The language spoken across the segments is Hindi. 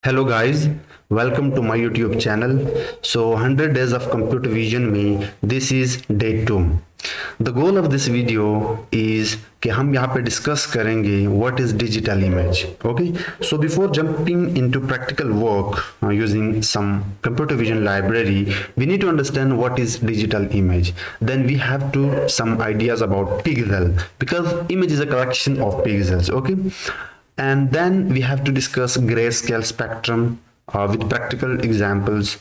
Hello guys, welcome to my YouTube channel. So 100 days of computer vision में this is day 2. The goal of this video is कि हम यहाँ पे discuss करेंगे what is digital image. Okay, so before jumping into practical work using some computer vision library, we need to understand what is digital image. Then we have to some ideas about pixel because image is a collection of pixels. Okay, and then we have to discuss grayscale spectrum with practical examples,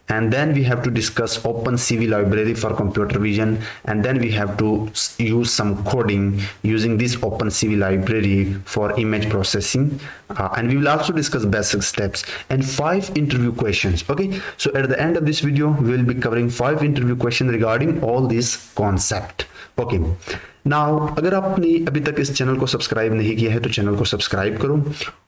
and then we have to discuss OpenCV library for computer vision, and then we have to use some coding using this OpenCV library for image processing, and we will also discuss basic steps and 5 interview questions. Okay, so at the end of this video we will be covering 5 interview questions regarding all this concept. Okay, now अगर आपने अभी तक इस चैनल को सब्सक्राइब नहीं किया है तो चैनल को सब्सक्राइब करो,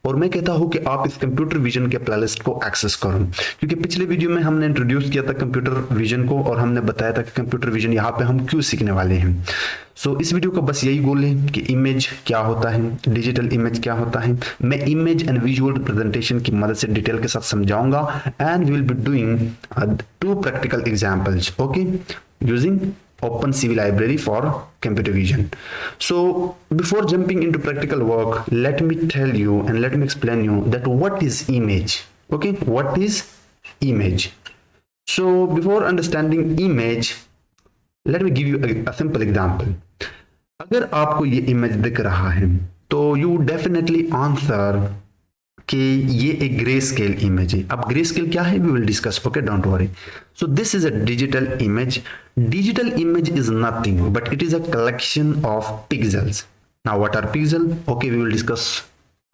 और मैं कहता हूं कि आप इस कंप्यूटर विजन के प्लेलिस्ट को एक्सेस करो, क्योंकि पिछले वीडियो में हमने इंट्रोड्यूस किया था कंप्यूटर विजन को और हमने बताया था कि कंप्यूटर विजन यहाँ पे हम क्यों सीखने वाले हैं. सो इस वीडियो का बस यही गोल है कि इमेज क्या होता है, डिजिटल इमेज क्या होता है. मैं इमेज एंड विजुअल रिप्रेजेंटेशन की मदद से डिटेल के साथ समझाऊंगा, and we will be doing 2 practical examples. Okay, using OpenCV library for computer vision. So before jumping into practical work, let me tell you and let me explain you that what is image. Okay, what is image? So before understanding image, let me give you a simple example. अगर आपको ये इमेज दिख रहा है तो you definitely answer कि ये एक ग्रे स्केल इमेज है. अब ग्रे स्केल क्या है we will discuss. Okay, don't worry. So this is a digital image. Digital image is nothing but it is a collection of pixels. Now what are pixel? Okay, we will discuss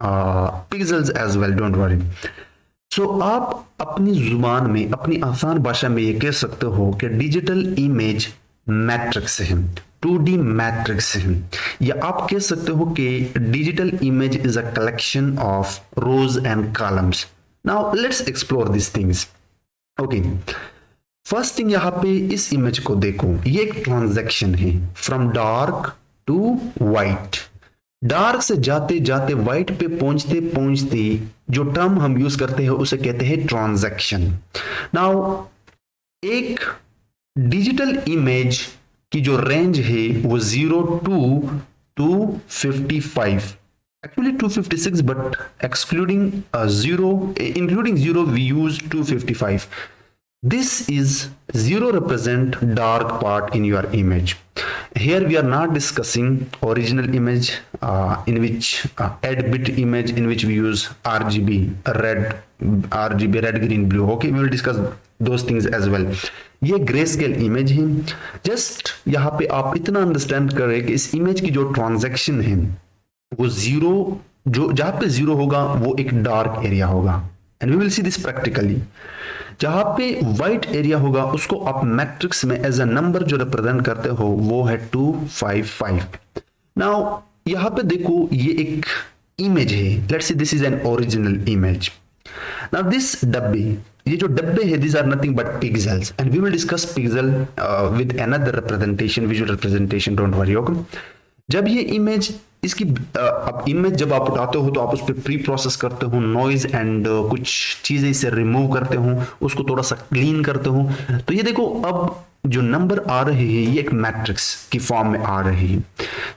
pixels as well, don't worry. So आप अपनी जुबान में, अपनी आसान भाषा में ये कह सकते हो कि डिजिटल इमेज मैट्रिक्स है, 2D मैट्रिक्स है, या आप कह सकते हो कि digital image is a collection of rows and columns. Now let's explore this things. Okay, first thing यहां पे इस इमेज को देखो, ये एक ट्रांजैक्शन है from dark to white. Dark से जाते जाते व्हाइट पे पहुंचते पहुंचते जो टर्म हम यूज करते हैं उसे कहते हैं ट्रांजैक्शन. नाउ एक डिजिटल इमेज की जो रेंज है वो 0 to 255, actually 256, but excluding 0, including 0 we use 255. This is 0 represent dark part in your image. Here we are not discussing original image in which add bit image in which we use RGB, red, green, blue. Okay, we will discuss those things as well. ये ग्रे स्केल इमेज है. जस्ट यहाँ पे आप इतना अंडरस्टैंड करें कि इस इमेज की जो ट्रांजैक्शन है वो 0, जो जहां पे 0 होगा वो एक डार्क एरिया होगा, and we will see this practically. जहां पे व्हाइट एरिया होगा उसको आप मैट्रिक्स में एज अ नंबर जो रिप्रेजेंट करते हो वो है 255. नाउ यहां पे देखो ये एक इमेज है. Let's see this is an original image. Now this डब्बे, ये जो डब्बे है these are nothing but pixels, and we will discuss pixel with another representation, visual representation, don't worry. okay, जब ये इमेज इसकी अब इमेज जब आप उठाते हो तो आप उस पर प्री प्रोसेस करते हो, नॉइज एंड कुछ चीजें इसे रिमूव करते हो, उसको थोड़ा सा क्लीन करते हो. तो ये देखो अब जो नंबर आ रहे हैं ये एक मैट्रिक्स की फॉर्म में आ रहे हैं.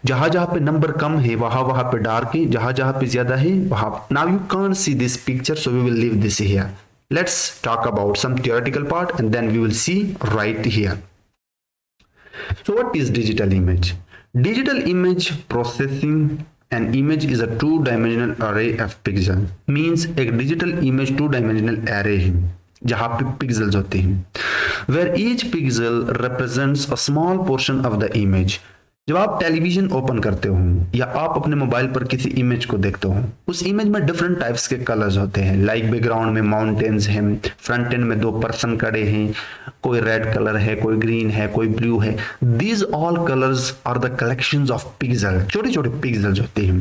जहां जहां पे नंबर कम है वहां वहां पे डार्क है, जहां जहां पे ज्यादा है वहां. Now you can't see this picture, so we will leave this here. Let's talk about some theoretical part and then we will see right here. So what is digital image? Digital image processing an image is a two-dimensional array of pixels. Means एक digital image two-dimensional array है जहां पे pixels होते हैं, where each pixel represents a small portion of the image. जब आप टेलीविजन ओपन करते हो या आप अपने मोबाइल पर किसी इमेज को देखते हो, उस इमेज में डिफरेंट टाइप्स के कलर्स होते हैं. लाइक बैकग्राउंड में माउंटेन्स हैं, फ्रंट एंड में 2 पर्सन खड़े हैं, कोई रेड कलर है, कोई ग्रीन है, कोई ब्लू है. These all colours are the collections of pixel. छोटे छोटे पिक्सल्स होते हैं,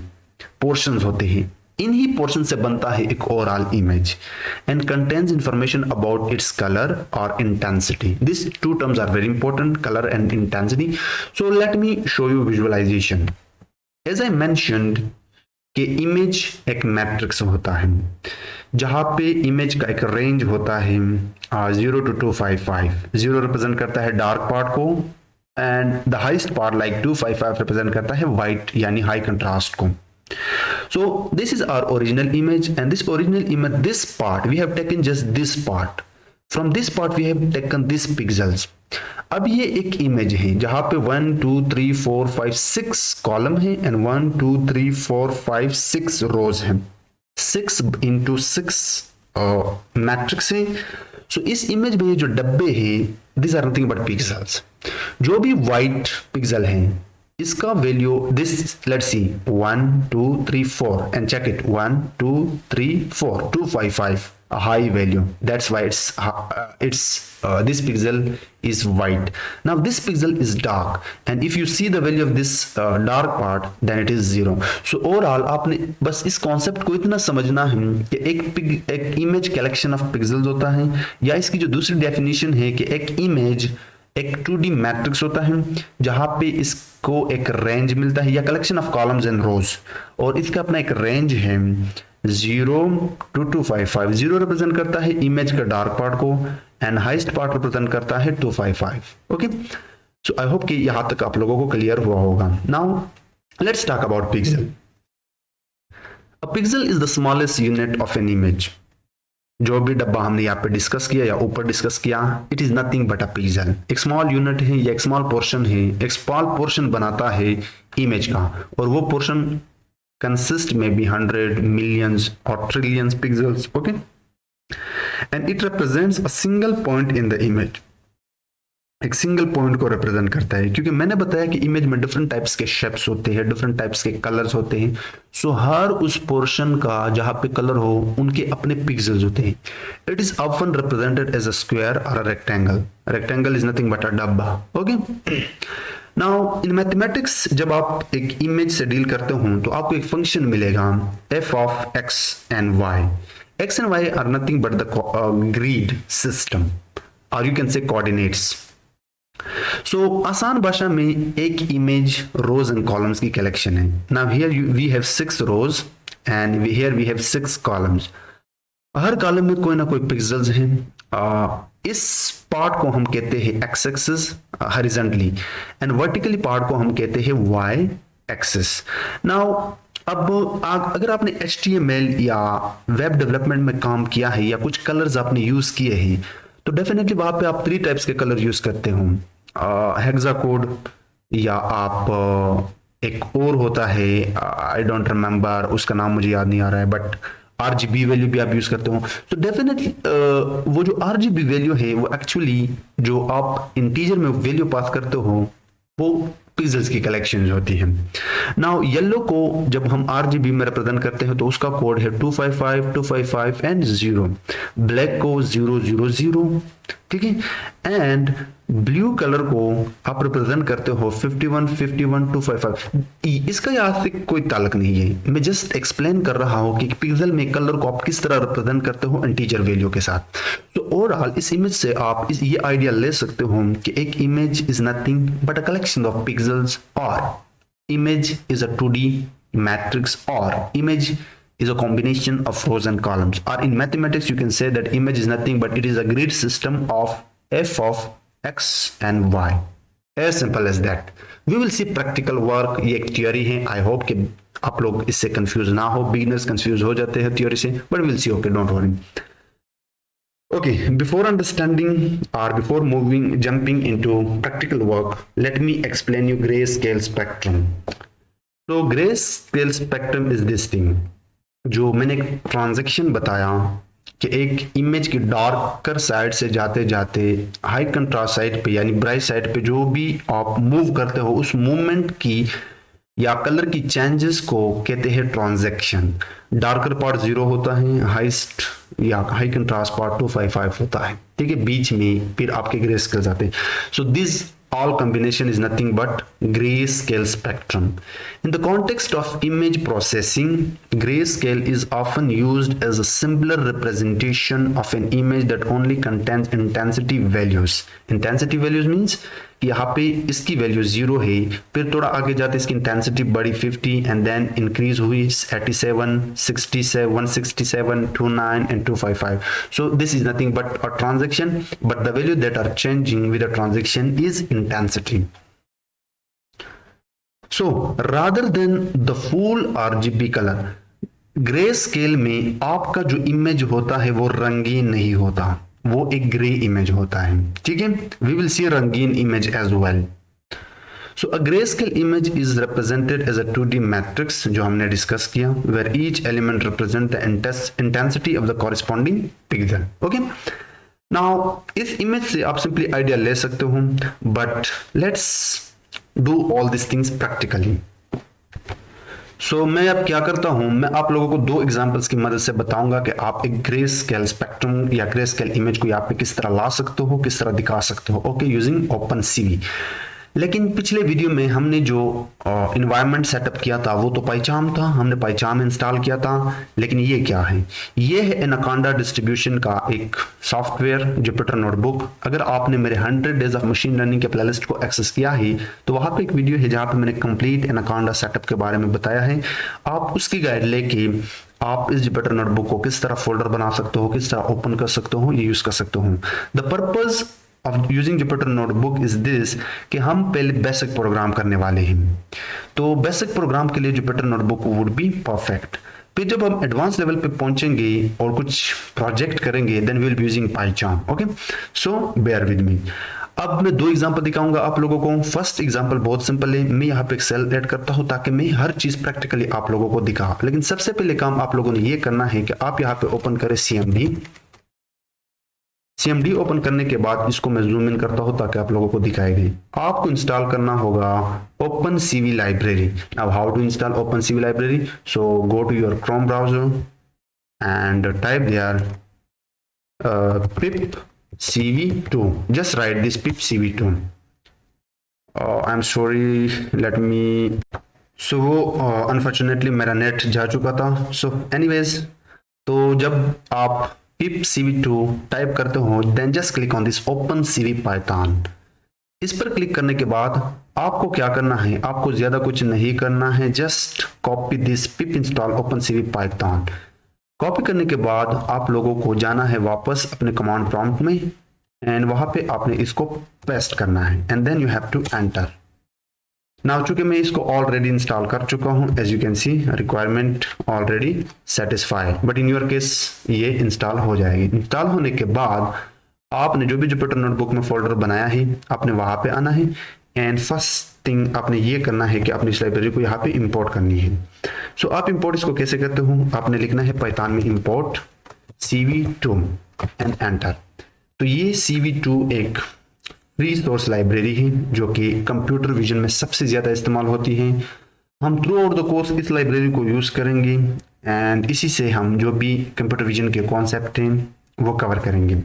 पोर्शंस होते हैं. इन्हीं पोर्शन से बनता है एक overall image and contains information about its colour और intensity. This 2 terms are very important, color and intensity. So let me show you visualization. As I mentioned कि इमेज एक मैट्रिक्स होता है जहां पे इमेज का एक रेंज होता है 0 to 255। 0 रिप्रेजेंट करता है डार्क पार्ट को and the highest part like 255 represent करता है वाइट यानी हाई कंट्रास्ट को। So this is our original image, and this original image, this part we have taken just this part. From this part we have taken these pixels. अब ये एक इमेज है जहां पे 1 2 3 4 5 6 कॉलम है एंड 1 2 3 4 5 6 रोज हैं। 6 into 6 मैट्रिक्स है। सो इस इमेज में ये जो डब्बे हैं this are nothing but pixels. जो भी व्हाइट पिक्सल है इसका value this let's see 1 2 3 4 and check it 1 2 3 4 255 a high value, that's why it's this pixel is white. Now this pixel is dark and if you see the value of this dark part then it is 0. So overall आपने बस इस कॉन्सेप्ट को इतना समझना है कि एक इमेज कलेक्शन ऑफ पिक्सल्स होता है, या इसकी जो दूसरी डेफिनेशन है कि एक इमेज एक 2D मैट्रिक्स होता है जहां पे इसको एक रेंज मिलता है या कलेक्शन ऑफ कॉलम्स एंड रोज, और इसका अपना एक रेंज है 0 to 255। 0 रिप्रेजेंट करता है इमेज का डार्क पार्ट को एंड हाईएस्ट पार्ट रिप्रेजेंट करता है 255। ओके, सो आई होप कि यहां तक आप लोगों को क्लियर हुआ होगा। Now let's talk about pixel. A pixel is the smallest unit of an image. जो भी डब्बा हमने यहाँ पे डिस्कस किया या ऊपर डिस्कस किया, it is nothing but a pixel. एक स्मॉल यूनिट है या एक स्मॉल पोर्शन है, एक स्मॉल पोर्शन बनाता है इमेज का, और वो पोर्शन कंसिस्ट में भी 100 मिलियंस और trillions pixels. Okay, and it represents a single point in the image. एक सिंगल पॉइंट को रिप्रेजेंट करता है, क्योंकि मैंने बताया कि इमेज में डिफरेंट टाइप्स के शेप्स होते हैं, डिफरेंट टाइप्स के कलर्स होते हैं। सो हर उस पोर्शन का जहां पे कलर हो उनके अपने पिक्सल्स होते हैं। It is often represented as a square और a rectangle. Rectangle is nothing but a डब्बा। ओके, नाउ इन मैथमेटिक्स जब आप एक इमेज से डील करते हो तो आपको एक फंक्शन मिलेगा f of x and y. X and y are nothing but the grid system, or you can say coordinates. So आसान भाषा में एक इमेज रोज एंड कॉलम्स की कलेक्शन है। Now here we have 6 rows and here we have 6 columns. हर कॉलम में कोई ना कोई पिक्सल्स हैं। इस पार्ट को हम कहते हैं x axis horizontally and vertically part को हम कहते हैं वाई एक्सिस। नाउ अब अगर आपने HTML या वेब डेवलपमेंट में काम किया है या कुछ कलर्स आपने यूज किए हैं तो डेफिनेटली वहां पे आप 3 टाइप्स के कलर यूज करते हो। हेक्सा कोड, या आप एक और होता है आई डोंट रिमेंबर, उसका नाम मुझे याद नहीं आ रहा है, बट RGB वैल्यू भी आप यूज करते हो। तो डेफिनेटली वो जो RGB वैल्यू है वो एक्चुअली जो आप इंटीजर में वैल्यू पास करते हो वो पिक्सल्स की कलेक्शन होती है। नाउ येलो को जब हम RGB में रिप्रेजेंट करते हैं तो उसका कोड है 255 255 एंड 0। ब्लैक को 000, ठीक है, एंड ब्लू कलर को आप रिप्रेजेंट करते हो 51 51 255। इसका यहाँ से कोई ताल्लुक नहीं है, मैं जस्ट एक्सप्लेन कर रहा हूँ कि पिक्सल में कलर को आप किस तरह रिप्रेजेंट करते हो इंटीजर वैल्यू के साथ। तो ओवरऑल इस इमेज से आप ये आइडिया ले सकते हो कि एक image is nothing but a collection of pixels, और image is a 2D matrix, or image is a combination of rows and columns, or in mathematics you can say that image is nothing but it is a grid system of f of x and y, as simple as that. We will see practical work। ये एक theory है, I hope कि आप लोग इससे confuse ना हो। beginners confuse हो जाते हैं theory से, but we'll see, okay, don't worry। Okay, before understanding or before jumping into practical work, let me explain you grayscale spectrum। तो grayscale spectrum is this thing, जो मैंने एक ट्रांजैक्शन बताया कि एक इमेज की डार्कर साइड से जाते जाते हाई कंट्रास्ट साइड पे यानी ब्राइट साइड पे जो भी आप मूव करते हो उस मूवमेंट की या कलर की चेंजेस को कहते हैं ट्रांजैक्शन। डार्कर पार्ट 0 होता है, हाईस्ट या हाई कंट्रास्ट पार्ट 255 होता है, ठीक है, बीच में फिर आपके ग्रे स्केल्स आते हैं। So this all combination is nothing but grayscale spectrum. In the context of image processing, grayscale is often used as a simpler representation of an image that only contains intensity values. Intensity values means कि यहाँ पे इसकी वैल्यू 0 है, फिर थोड़ा आगे जाते इसकी इंटेंसिटी बढ़ी 50 एंड देन इंक्रीज हुई 87, 67, 167, 29 and 255. So this is nothing but a transaction, but the value that are changing with the transaction is intensity. So rather than the full RGB color, grey scale में आपका जो इमेज होता है वो रंगीन नहीं होता, वो एक ग्रे इमेज होता है, ठीक है। वी विल सी रंगीन image as well. So a grey scale image is represented as a 2D matrix, जो हमने डिस्कस किया, where each element represent the intensity of the corresponding pixel. Okay, now इस इमेज से आप सिंपली आइडिया ले सकते हो, but let's do all this things practically. So मैं अब क्या करता हूं, मैं आप लोगों को दो एग्जांपल्स की मदद से बताऊंगा कि आप एक ग्रे स्केल स्पेक्ट्रम या ग्रे स्केल इमेज को यहाँ पे किस तरह ला सकते हो, किस तरह दिखा सकते हो, ओके, यूजिंग ओपनसीवी। लेकिन पिछले वीडियो में हमने जो इन्वायरमेंट सेटअप किया था वो तो पाइचार्म था, हमने पाइचार्म इंस्टॉल किया था, लेकिन ये क्या है, ये है एनाकोंडा डिस्ट्रीब्यूशन का एक सॉफ्टवेयर, जुपिटर नोटबुक। अगर आपने मेरे 100 डेज ऑफ मशीन लर्निंग के प्लेलिस्ट को एक्सेस किया है तो वहां पे एक वीडियो है जहां पे मैंने कंप्लीट एनाकोंडा सेटअप के बारे में बताया है। आप उसकी गाइड लेके आप इस जुपिटर नोटबुक को किस तरह फोल्डर बना सकते हो, किस तरह ओपन कर सकते हो, ये यूज कर सकते हो। The purpose of using Jupyter notebook is this कि हम पहले बेसिक प्रोग्राम करने वाले हैं, तो बेसिक प्रोग्राम के लिए Jupyter notebook would be perfect. फिर जब हम एडवांस लेवल पे पहुंचेंगे और कुछ प्रोजेक्ट करेंगे then we will be using PyCharm. Okay, so bear with me. अब मैं दो एग्जांपल दिखाऊंगा आप लोगों को। फर्स्ट एग्जांपल बहुत सिंपल है, मैं यहाँ पे एक सेल ऐड करता हूँ ताकि मैं हर चीज प्रैक्टिकली आप लोगों को दिखा। लेकिन सबसे पहले काम आप लोगों ने ये करना है कि आप यहाँ पे ओपन करें CMD ओपन करने के बाद इसको मैं जूम इन करता हूं ताकि आप लोगों को दिखाई दे। आपको इंस्टॉल करना होगा OpenCV लाइब्रेरी। अब how to install OpenCV library, so go to your Chrome browser and type there pip cv2, just write this pip cv2. I'm sorry, let me, so unfortunately मेरा नेट जा चुका था। so anyways, तो जब आप pip cv2 टाइप करते हो then just click on this OpenCV Python। इस पर क्लिक करने के बाद आपको क्या करना है, आपको ज्यादा कुछ नहीं करना है, just copy this pip install OpenCV Python। Copy करने के बाद आप लोगों को जाना है वापस अपने कमांड प्रॉम्प्ट में एंड वहां पे आपने इसको पेस्ट करना है and then you have to enter. Now चूंकि मैं इसको ऑलरेडी इंस्टॉल कर चुका हूं, as you can see requirement already satisfy, but in your case ये इंस्टॉल हो जाएगी। इंस्टॉल होने के बाद आपने जो भी जुपिटर नोटबुक में फोल्डर बनाया है आपने वहां पे आना है एंड फर्स्ट थिंग आपने ये करना है कि अपनी इस लाइब्रेरी को यहाँ पे इंपोर्ट करनी है। सो आप इंपोर्ट इसको कैसे करते हो, आपने लिखना है पाइथन में इंपोर्ट CV2 एंड एंटर। तो ये CV2 एक फ्री सोर्स लाइब्रेरी है जो कि कंप्यूटर विजन में सबसे ज्यादा इस्तेमाल होती है। हम थ्रू आउट द कोर्स इस लाइब्रेरी को यूज करेंगे एंड इसी से हम जो भी कंप्यूटर विजन के कॉन्सेप्ट हैं वो कवर करेंगे।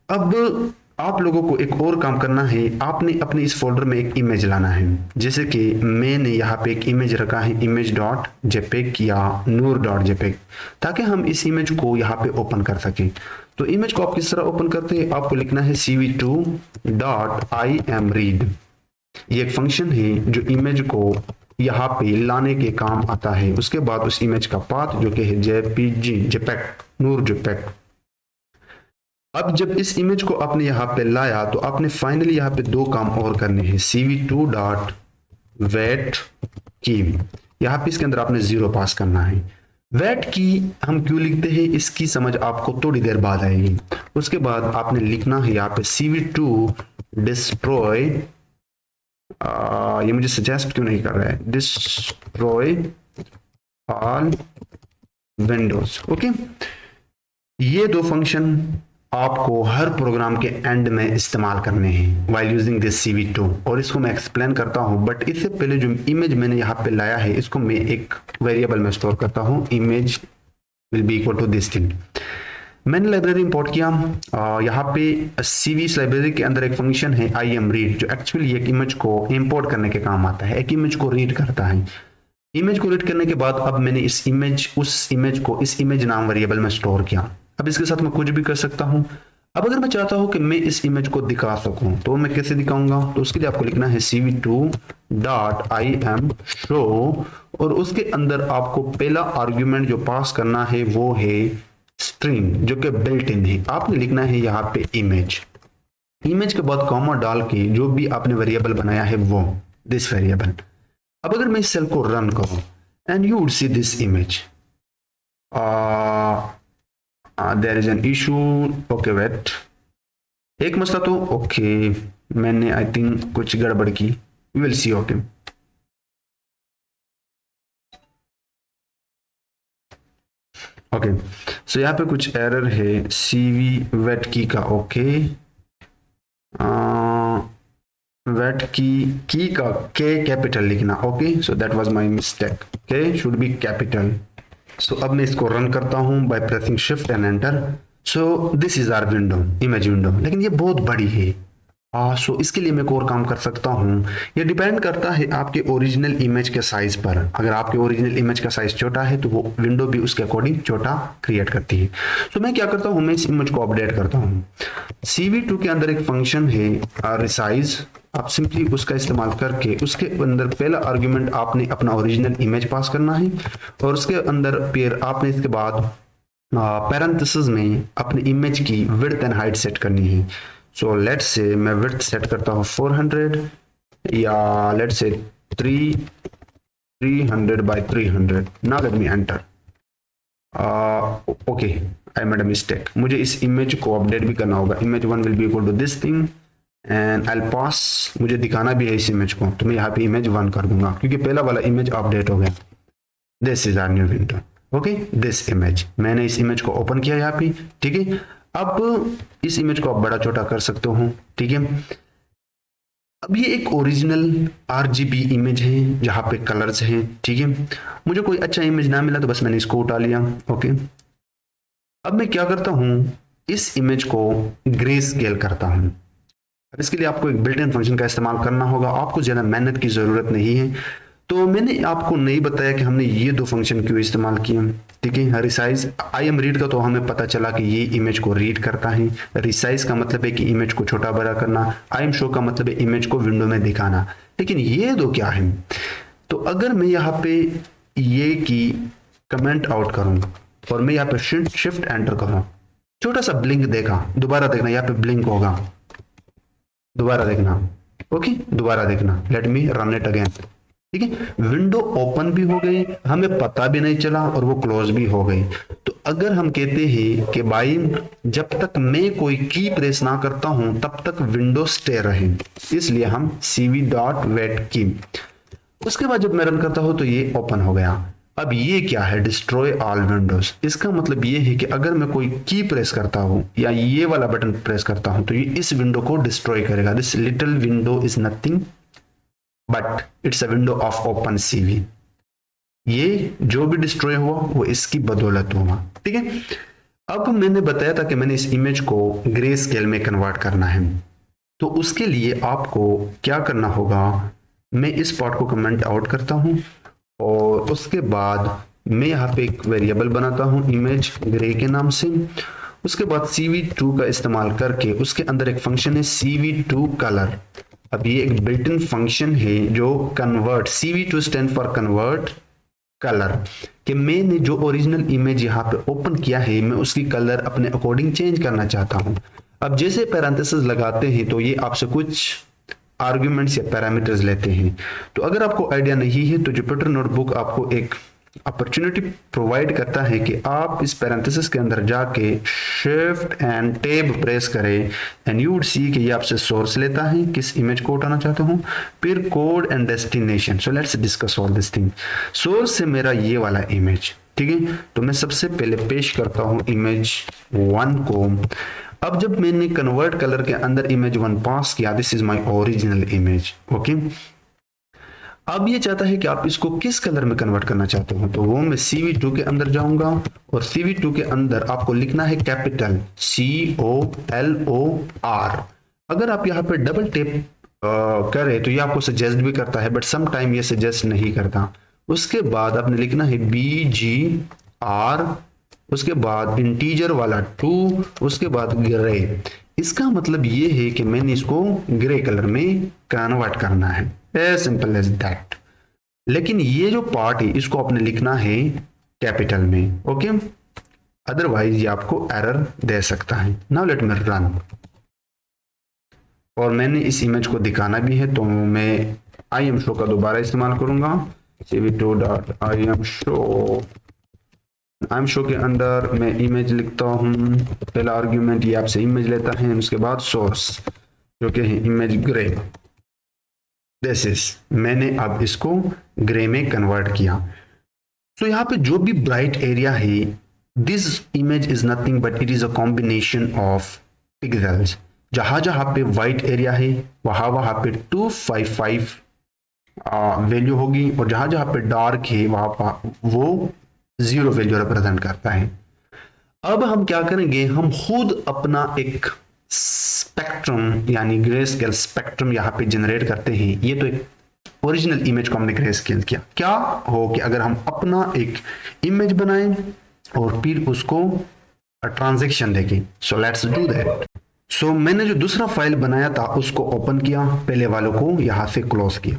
अब आप लोगों को एक और काम करना है, आपने अपने इस फोल्डर में एक इमेज लाना है। जैसे कि मैंने यहाँ पे एक इमेज रखा है image.jpg या noor.jpg, ताकि हम इस इमेज को यहाँ पे ओपन कर सकें। तो इमेज को आप किस तरह ओपन करते हैं, आपको लिखना है cv2.imread। ये एक फंक्शन है जो इमेज को यहाँ पे लाने के काम आता है। उसके बाद उस इमेज का पाथ जो कि है jpeg noor.jpg। अब जब इस इमेज को आपने यहाँ पे लाया तो आपने फाइनली यहाँ पे दो काम और करने हैं, cv2.wait की, यहाँ पे इसके अंदर आपने 0 पास करना है। वेट की हम क्यों लिखते हैं इसकी समझ आपको थोड़ी देर बाद आएगी। उसके बाद आपने लिखना है यहाँ पे cv2 डिस्ट्रॉय, ये मुझे सजेस्ट क्यों नहीं कर रहा है, डिस्ट्रॉय ऑल विंडोज। ओके, ये दो फंक्शन आपको हर प्रोग्राम के एंड में इस्तेमाल करने हैं व्हाइल यूजिंग दिस CV2, और इसको मैं एक्सप्लेन करता हूं। बट इससे पहले जो इमेज मैंने यहाँ पे लाया है इसको मैं एक वेरिएबल में स्टोर करता हूं, image will be equal to this thing. मैंने लाइब्रेरी इंपोर्ट किया, यहाँ पे CV लाइब्रेरी के अंदर एक फंक्शन है imread जो एक्चुअली एक इमेज को इंपोर्ट करने के काम आता है, एक इमेज को रीड करता है। इमेज को रीड करने के बाद अब मैंने इस इमेज को इस इमेज नाम वेरिएबल में स्टोर किया। अब इसके साथ मैं कुछ भी कर सकता हूं। अब अगर मैं चाहता हूं कि मैं इस इमेज को दिखा सकूं तो मैं कैसे दिखाऊंगा, तो उसके लिए आपको लिखना है cv2.im_show और उसके अंदर आपको पहला आर्गुमेंट जो पास करना है वो है स्ट्रिंग जो कि बिल्ट इन है। आपने लिखना है यहाँ पे इमेज, इमेज के बाद कॉमा डाल के जो भी आपने वेरिएबल बनाया है वो दिस वेरिएबल। अब अगर मैं इस सेल को रन करूं and you would see this image, there is an issue. Okay wait, एक मसला तो ओके मैंने आई थिंक कुछ गड़बड़ की, we will see. Okay okay so यहाँ पे कुछ एरर है सीवी वेट की का। ओके वेट की का के कैपिटल लिखना। Okay so that was my mistake, K should be capital. So अब मैं इसको रन करता हूं by pressing shift and enter. So this is our window, image window, लेकिन ये बहुत बड़ी है। सो इसके लिए मैं एक और काम कर सकता हूँ, ये डिपेंड करता है आपके ओरिजिनल इमेज के साइज पर। अगर आपके ओरिजिनल इमेज का साइज छोटा है तो वो विंडो भी उसके अकॉर्डिंग छोटा क्रिएट करती है। सो मैं क्या करता हूँ, मैं इस इमेज को अपडेट करता हूँ। CV2 के अंदर एक फंक्शन है रिसाइज, आप सिंपली उसका इस्तेमाल करके उसके अंदर पहला आर्ग्यूमेंट आपने अपना ओरिजिनल इमेज पास करना है और उसके अंदर फिर आपने इसके बाद पैरेंथेसिस में अपने इमेज की विड्थ एंड हाइट सेट करनी है। सो लेट्स से मैं विड्थ सेट करता हूँ 400 या let's say 300 by 300। Now let me enter. Okay I made a mistake, मुझे इस इमेज को अपडेट भी करना होगा। Image 1 will be equal to this thing and I pass, मुझे दिखाना भी है इस इमेज को, तो मैं यहाँ पे इमेज 1 कर दूंगा क्योंकि पहला वाला इमेज अपडेट हो गया। This is our new window. Okay this image, मैंने इस इमेज को ओपन किया यहाँ पे, ठीक है। अब इस इमेज को आप बड़ा छोटा कर सकते हो, ठीक है। अब ये एक ओरिजिनल RGB इमेज है जहां पे कलर्स हैं, ठीक है। मुझे कोई अच्छा इमेज ना मिला तो बस मैंने इसको उठा लिया। ओके अब मैं क्या करता हूं, इस इमेज को ग्रे स्केल करता हूं। अब इसके लिए आपको एक बिल्ट इन फंक्शन का इस्तेमाल करना होगा, आपको ज्यादा मेहनत की जरूरत नहीं है। तो मैंने आपको नहीं बताया कि हमने ये दो फंक्शन क्यों इस्तेमाल किए, ठीक है। रिसाइज IM_read का तो हमें पता चला कि ये इमेज को रीड करता है, रिसाइज का मतलब है कि इमेज को छोटा बड़ा करना, IM_show का मतलब है इमेज को विंडो में दिखाना। लेकिन ये दो क्या है, तो अगर मैं यहाँ पे ये की कमेंट आउट करूं और मैं यहाँ पे शिफ्ट एंटर करूं, छोटा सा ब्लिंक देखा, दोबारा देखना यहाँ पे ब्लिंक होगा, दोबारा देखना, ओके दोबारा देखना, let me run it again, ठीक है। विंडो ओपन भी हो गई, हमें पता भी नहीं चला और वो क्लोज भी हो गई। तो अगर हम कहते हैं कि भाई जब तक मैं कोई की प्रेस ना करता हूं तब तक विंडो स्टे रहे, इसलिए हम cv.wait की, उसके बाद जब मैं रन करता हूं तो ये ओपन हो गया। अब ये क्या है, डिस्ट्रॉय ऑल विंडोज। इसका मतलब ये है कि अगर मैं कोई की प्रेस करता हूं या ये वाला बटन प्रेस करता हूं तो ये इस विंडो को डिस्ट्रॉय करेगा। This little window is nothing but it's a window of open CV। ये जो भी डिस्ट्रॉय हुआ वो इसकी बदौलत हुआ, ठीक है। अब मैंने बताया था कि मैंने इस इमेज को ग्रे स्केल में कन्वर्ट करना है, तो उसके लिए आपको क्या करना होगा, मैं इस पार्ट को कमेंट आउट करता हूं और उसके बाद मैं यहाँ पे एक वेरिएबल बनाता हूं इमेज ग्रे के नाम से। उसके बाद CV2 का इस्तेमाल करके उसके अंदर एक फंक्शन है CV2 कलर। अब ये एक बिल्ट इन फंक्शन है जो convert, CV2 stand for convert colour, कि मैंने जो ओरिजिनल इमेज यहाँ पे ओपन किया है मैं उसकी कलर अपने अकॉर्डिंग चेंज करना चाहता हूँ। अब जैसे पैरेंथेसिस लगाते हैं तो ये आपसे कुछ आर्ग्यूमेंट्स या पैरामीटर्स लेते हैं। तो अगर आपको आइडिया नहीं है तो जुपिटर नोटबुक आपको एक अपॉर्चुनिटी प्रोवाइड करता है कि आप इस पैरेंथेसिस के अंदर जाके शिफ्ट एंड टैब प्रेस करें एंड यू वुड सी कि ये आपसे सोर्स लेता है किस इमेज को उठाना चाहते हो, फिर code and destination. So let's discuss all this thing. Source से मेरा ये वाला इमेज, ठीक है। तो मैं सबसे पहले पेश करता हूं इमेज 1 को। अब जब मैंने कन्वर्ट कलर के अंदर इमेज 1 पास किया, this is my original image, okay. अब ये चाहता है कि आप इसको किस कलर में कन्वर्ट करना चाहते हो, तो वो मैं CV2 के अंदर जाऊंगा और CV2 के अंदर आपको लिखना है कैपिटल COLOR। अगर आप यहाँ पे डबल टेप करें तो ये आपको सजेस्ट भी करता है बट सम टाइम ये सजेस्ट नहीं करता। उसके बाद आपने लिखना है BGR, उसके बाद इंटीजर वाला 2, उसके बाद ग्रे। इसका मतलब ये है कि मैंने इसको ग्रे कलर में कन्वर्ट करना है, एज सिंपल एज दैट। लेकिन ये जो पार्ट है इसको आपने लिखना है कैपिटल में, ओके, अदरवाइज ये आपको एरर दे सकता है। नाउ लेट मी रन, और मैंने इस इमेज को दिखाना भी है, तो मैं आई एम शो का दोबारा इस्तेमाल करूंगा, आई एम शो के अंदर मैं इमेज लिखता हूं, पहला आर्ग्यूमेंट ये आपसे इमेज लेता है, उसके बाद सोर्स जो कि है इमेज ग्रे। दिस इज, मैंने अब इसको ग्रे में कन्वर्ट किया। तो यहाँ पे जो भी ब्राइट एरिया है, this image is nothing but it is a combination of pixels. जहां जहां पे व्हाइट एरिया है वहां वहां पे 255 वैल्यू होगी, और जहां जहां पे डार्क है वहां पर वो 0 वैल्यू रिप्रेजेंट करता है। अब हम क्या करेंगे, हम खुद अपना एक स्पेक्ट्रम यानी ग्रे स्केल स्पेक्ट्रम यहाँ पे जनरेट करते हैं। ये तो एक ओरिजिनल इमेज को हमने ग्रे स्केल किया। क्या हो कि अगर हम अपना एक इमेज बनाएं और फिर उसको ट्रांजैक्शन देखें, सो लेट्स डू दैट। सो मैंने जो दूसरा फाइल बनाया था उसको ओपन किया, पहले वालों को यहां से क्लोज किया।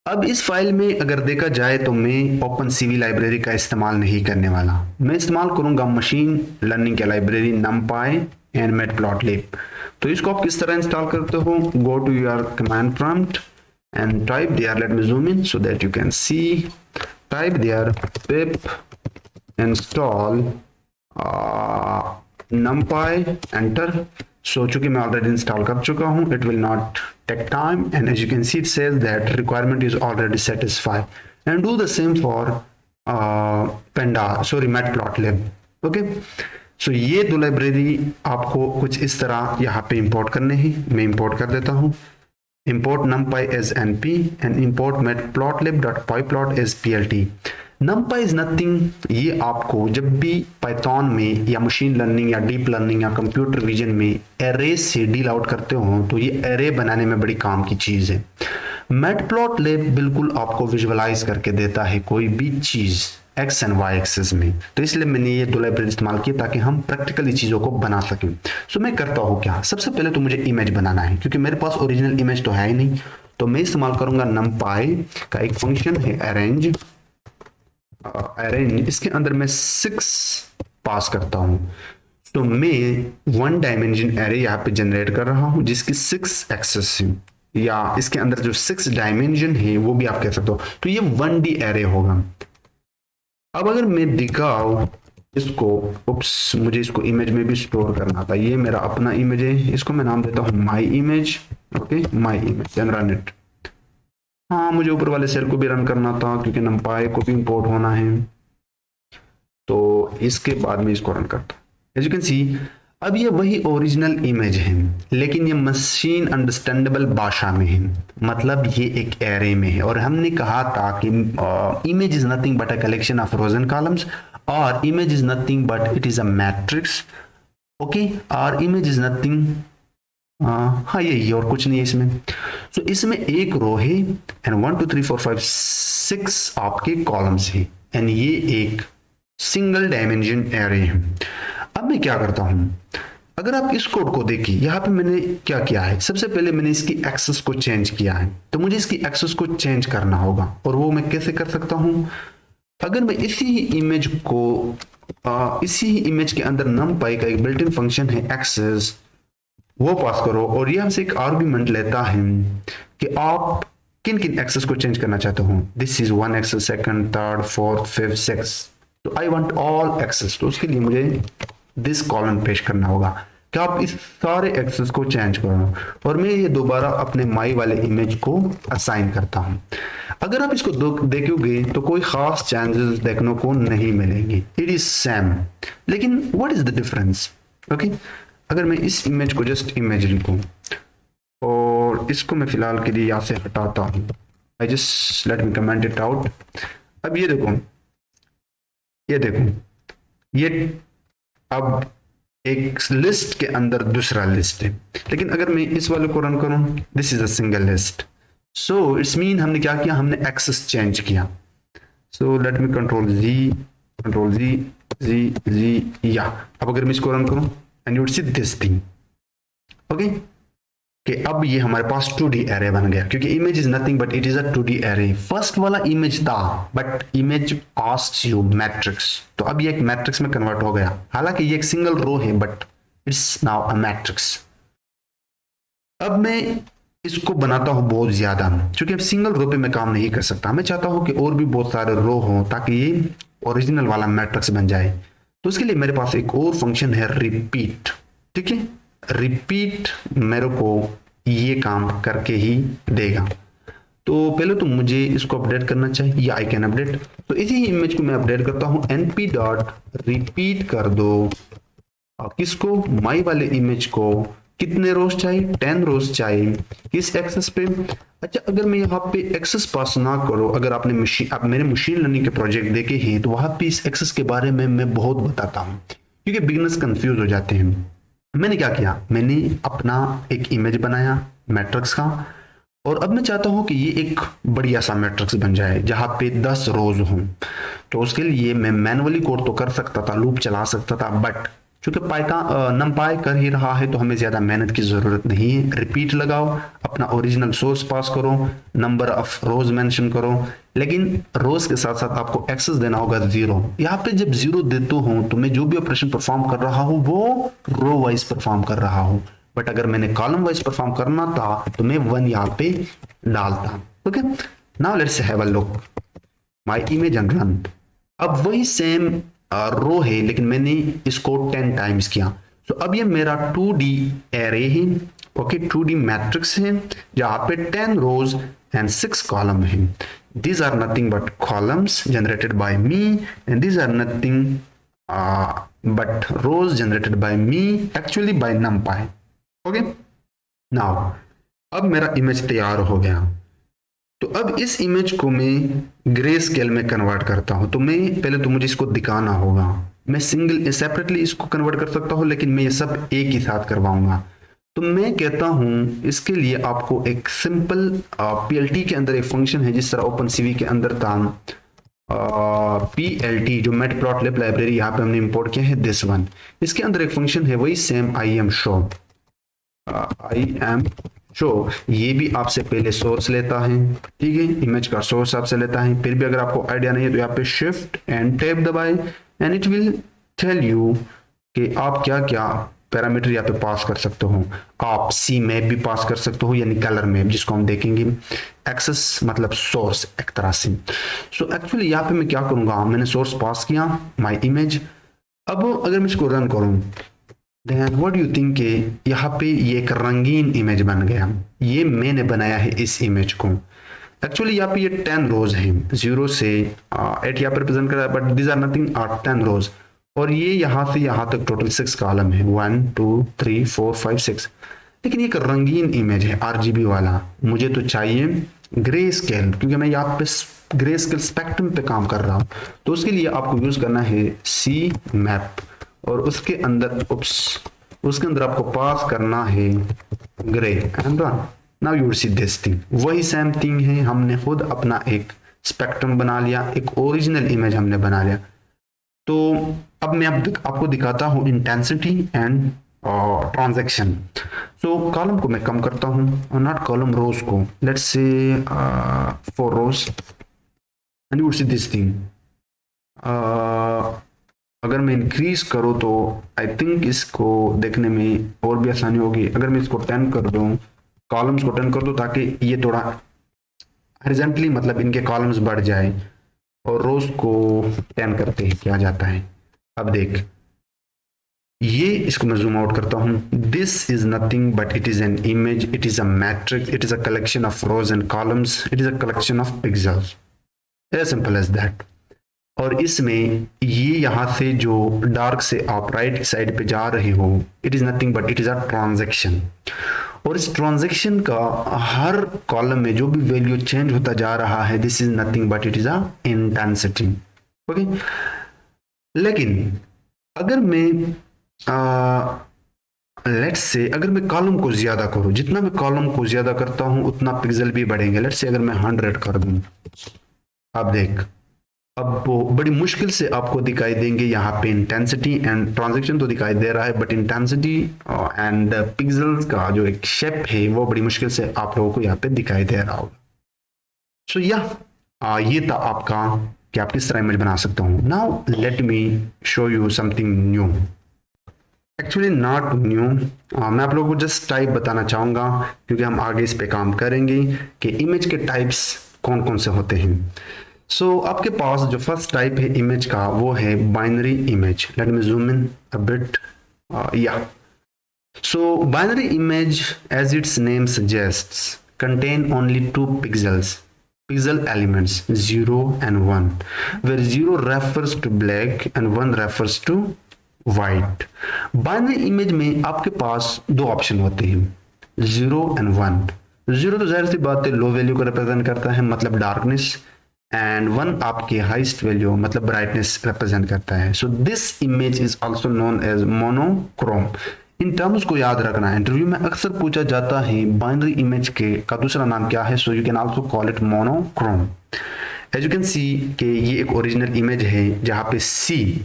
अब इस फाइल में अगर देखा जाए तो मैं ओपन सीवी लाइब्रेरी का इस्तेमाल नहीं करने वाला, मैं इस्तेमाल करूंगा मशीन लर्निंग की लाइब्रेरी numpy एंड मैटप्लॉटलिब। तो इसको आप किस तरह इंस्टॉल करते हो, go to your command prompt and type there, let me zoom in so that you can see, type there pip install numpy, enter। so चूंकि मैं ऑलरेडी इंस्टॉल कर चुका हूं, it will not take time, and as you can see it says that requirement is already satisfied, and do the same for matplotlib, okay। so ये दो लाइब्रेरी आपको कुछ इस तरह यहाँ पे इंपोर्ट करने हैं। मैं इंपोर्ट कर देता हूँ, import numpy as np and import matplotlib.pyplot as plt। numpy is nothing, ये आपको जब भी पाइथन में या मशीन लर्निंग या डीप लर्निंग या कंप्यूटर विजन में एरे से डील आउट करते हो तो ये एरे बनाने में बड़ी काम की चीज है। मैटप्लॉटलिब बिल्कुल आपको विजुअलाइज करके देता है कोई भी चीज एक्स एंड वाई एक्सेस में, तो इसलिए मैंने ये दो लाइब्रेरी इस्तेमाल की ताकि हम प्रैक्टिकली चीज़ों को बना सकें। सो मैं करता हूँ क्या, सबसे पहले तो मुझे इमेज बनाना है, क्योंकि मेरे पास ओरिजिनल इमेज तो है ही नहीं, तो मैं इस्तेमाल करूंगा numpy का एक फंक्शन है अरेंज। इसके अंदर मैं 6 पास करता हूँ, तो मैं 1 डायमेंशन एरे यहाँ पे जनरेट कर रहा हूँ जिसकी 6 एक्सेस है, या इसके अंदर जो 6 डायमेंशन है वो भी आप कह सकते हो, तो ये 1D एरे होगा। अब अगर मैं दिखाऊं इसको, उप्स मुझे इसको इमेज में भी स्टोर करना था, ये मेरा अपना इमेज है, इसको मैं नाम देता हूं my image, okay my image, and run it. हाँ मुझे ऊपर वाले सेल को भी रन करना था क्योंकि numpy को भी इंपोर्ट होना है, तो इसके बाद में इसको रन करता हूं। एज यू कैन सी अब ये वही ओरिजिनल इमेज है, लेकिन ये मशीन अंडरस्टैंडेबल भाषा में है, मतलब ये एक एरे में है। और हमने कहा था कि image is nothing but a collection of rows and columns, और image is nothing but it is a matrix, okay, और इमेज इज नथिंग, हाँ यही और कुछ नहीं है इसमें। तो इसमें एक रो है एंड 1 2 3 4 5 6 आपके कॉलम्स है, एंड ये एक सिंगल डायमेंशन एरे है। अब मैं क्या करता हूं, अगर आप इस कोड को देखिए, यहाँ पे मैंने क्या किया है, सबसे पहले मैंने इसकी एक्सेस को चेंज किया है, तो मुझे इसकी एक्सेस को चेंज करना होगा, और वो मैं कैसे कर सकता हूं, अगर मैं इसी इमेज को इसी इमेज के अंदर numpy का एक बिल्ट इन फंक्शन है एक्सेस, वो पास करो, और ये हमसे एक आर्गुमेंट लेता है कि आप किन किन एक्सेस को चेंज करना चाहते हो। This is 1 access, 2nd, 3rd, 4th, 5th, 6th, तो आई वांट ऑल एक्सेस, तो उसके लिए मुझे दिस कॉलम पेश करना होगा कि आप इस सारे एक्सेस को चेंज करो, और मैं ये दोबारा अपने माई वाले इमेज को असाइन करता हूं। अगर आप इसको देखोगे तो कोई खास चेंजेस देखने को नहीं मिलेंगे, इट इज सेम, लेकिन what is the difference, okay. अगर मैं इस इमेज को जस्ट इमेज लिखूं और इसको मैं फिलहाल के लिए यहाँ से हटाता हूं, I just let me comment it out. अब ये देखो, ये अब एक लिस्ट के अंदर दूसरा लिस्ट है, लेकिन अगर मैं इस वाले को रन करूं, this is a single list, so it's mean हमने क्या किया, हमने एक्सेस चेंज किया। सो लेट मी कंट्रोल जी या। अब अगर मैं इसको रन करूं and you would see this thing, okay, कि अब ये हमारे पास 2D एरे बन गया, क्योंकि image is nothing but it is a 2D array. First वाला इमेज था but image asks you matrix, तो अब ये एक मैट्रिक्स में कन्वर्ट हो गया। हालांकि ये एक सिंगल रो है but it's now a matrix. अब मैं इसको बनाता हूं बहुत ज्यादा, क्योंकि अब सिंगल रो पे मैं काम नहीं कर सकता, मैं चाहता हूं कि और भी बहुत सारे रो हो ताकि ये ओरिजिनल वाला मैट्रिक्स बन जाए। तो उसके लिए मेरे पास एक और फंक्शन है रिपीट, ठीक है। रिपीट मेरे को ये काम करके ही देगा। तो पहले तो मुझे इसको अपडेट करना चाहिए, या आई कैन अपडेट। तो इसी इमेज को मैं अपडेट करता हूं, np डॉट रिपीट कर दो किसको, माई वाले इमेज को। कितने रोज चाहिए, 10 रोज चाहिए। किस एक्सेस पे, अच्छा अगर मैं यहाँ पे एक्सेस पास ना करो, अगर आपने मशीन, आप मेरे मशीन लर्निंग के प्रोजेक्ट देखे हैं तो वहां पे इस एक्सेस के बारे में मैं बहुत बताता हूँ, क्योंकि बिगिनर्स कंफ्यूज हो जाते हैं। मैंने क्या किया, मैंने अपना एक इमेज बनाया मैट्रिक्स का, और अब मैं चाहता हूं कि ये एक बढ़िया सा मैट्रिक्स बन जाए जहां पे 10 रोज हों। तो उसके लिए मैं मैनुअली कोड तो कर सकता था, लूप चला सकता था, बट चूंकि पाइथन नमपाई कर ही रहा है तो हमें ज्यादा मेहनत की जरूरत नहीं है। रिपीट लगाओ, अपना ओरिजिनल सोर्स पास करो, नंबर ऑफ रोज मेंशन करो, लेकिन रोज के साथ साथ आपको एक्सेस देना होगा 0। यहाँ पे जब 0 देते हो तो मैं जो भी ऑपरेशन परफॉर्म कर रहा हूँ वो रो वाइज परफॉर्म कर रहा हूँ, बट अगर मैंने कॉलम वाइज परफॉर्म करना था तो मैं 1 यहाँ पे डालता। Okay, now let's have a look my image and run. अब वही सेम रो है लेकिन मैंने इसको 10 टाइम्स किया। तो अब ये मेरा 2D एरे है, ओके, 2D मैट्रिक्स है जहां पे 10 रोज एंड 6 कॉलम है। these are nothing but columns generated by me and these are nothing but rows generated by me, actually by numpy। Okay, now अब मेरा इमेज तैयार हो गया। तो अब इस इमेज को मैं ग्रे स्केल में कन्वर्ट करता हूं। तो मैं पहले तो मुझे इसको दिखाना होगा, मैं सिंगल सेपरेटली इसको कन्वर्ट कर सकता हूं लेकिन मैं ये सब एक ही साथ करवाऊंगा। तो मैं कहता हूं इसके लिए आपको एक सिंपल पीएलटी के अंदर एक फंक्शन है जिस तरह ओपन सीवी के अंदर था पीएलटी, जो मैटप्लॉटलिब लाइब्रेरी यहाँ पे हमने इंपोर्ट किया है, दिस वन। इसके अंदर एक फंक्शन है वही सेम आई एम शो, ये भी आपसे पहले सोर्स लेता है, ठीक है, इमेज का सोर्स आपसे लेता है। फिर भी अगर आपको आइडिया नहीं है तो यहाँ पे शिफ्ट एंड टैब दबाए and it will tell you कि आप क्या क्या पैरामीटर यहाँ पे पास कर सकते हो। आप सी मैप भी पास कर सकते हो, यानी कलर मैप जिसको हम देखेंगे। एक्सेस मतलब सोर्स एक तरह से। सो एक्चुअली यहाँ पे मैं क्या करूंगा, मैंने सोर्स पास किया माई इमेज। अब अगर मैं इसको रन करूं then what do you think K यहाँ पे ये एक रंगीन इमेज बन गया। ये मैंने बनाया है इस इमेज को। एक्चुअली यहाँ पे ये 10 रोज हैं, 0 से 8 यहाँ पे रिप्रेजेंट कर रहा है, बट दीज आर नथिंग, 10 रोज। और ये यहाँ से यहाँ तक टोटल 6 कॉलम है, 1 2 3 4 5 6। लेकिन ये एक रंगीन इमेज है आरजीबी वाला, मुझे तो चाहिए ग्रे स्केल, क्योंकि मैं यहाँ पे ग्रे स्केल स्पेक्ट्रम पे काम कर रहा हूँ। तो उसके लिए आपको यूज करना है सी मैप, और उसके अंदर उसके अंदर आपको पास करना है grey and run. Now you will see this thing, वही सेम थिंग है, हमने खुद अपना एक स्पेक्ट्रम बना लिया, एक ओरिजिनल इमेज हमने बना लिया। तो अब मैं आपको दिखाता हूं intensity and transaction. So column को मैं कम करता हूं, और नॉट कॉलम, रोज को, let's say 4 rows and you will see this thing. अगर मैं इंक्रीज करूँ तो आई थिंक इसको देखने में और भी आसानी होगी। अगर मैं इसको 10 कर दूं, कॉलम्स को 10 कर दूं, ताकि ये थोड़ा हॉरिजॉन्टली मतलब इनके कॉलम्स बढ़ जाए, और रोज को 10 करते हैं क्या जाता है। अब देख, ये इसको मैं जूम आउट करता हूं। This is nothing but it is an image, it is a matrix, it is a collection of rows and columns, it is a collection of pixels, as simple as that. और इसमें ये यहां से जो डार्क से आप राइट साइड पे जा रहे हो, it is nothing but it is a transaction. और इस ट्रांजैक्शन का हर कॉलम में जो भी वैल्यू चेंज होता जा रहा है, this is nothing but it is a intensity. Okay, लेकिन अगर मैं लेट्स से अगर मैं कॉलम को ज्यादा करूं, जितना मैं कॉलम को ज्यादा करता हूं उतना पिक्सल भी बढ़ेंगे। लेट्स से अगर मैं 100 कर दूं, आप देख अब वो बड़ी मुश्किल से आपको दिखाई देंगे। यहाँ पे इंटेंसिटी एंड ट्रांजैक्शन तो दिखाई दे रहा है, बट इंटेंसिटी एंड पिक्सल्स का जो एक शेप है वो बड़ी मुश्किल से आप लोगों को यहाँ पे दिखाई दे रहा होगा। सो ये था आपका कि आप किस तरह इमेज बना सकते हो। Now let me show you something new, actually not new. मैं आप लोगों को जस्ट टाइप बताना चाहूंगा क्योंकि हम आगे इस पे काम करेंगे कि इमेज के टाइप्स कौन कौन से होते हैं। सो आपके पास जो फर्स्ट टाइप है इमेज का वो है binary image. Let me zoom in a bit. या so binary image as its name suggests contain only two pixel elements 0 and 1, where 0 refers to black and 1 refers to white. Binary image में आपके पास दो ऑप्शन होते हैं, 0 and 1। 0 तो जाहिर सी बात है लो वैल्यू को रिप्रेजेंट करता है, मतलब डार्कनेस, एंड 1 आपके हाईएस्ट वैल्यू मतलब ब्राइटनेस रिप्रेजेंट करता है। So this image is also known as monochrome. In terms को याद रखना, इंटरव्यू में अक्सर पूछा जाता है बाइनरी इमेज के का दूसरा नाम क्या है। So you can also call it monochrome. As you can see कि ये एक ओरिजिनल इमेज है जहाँ पे सी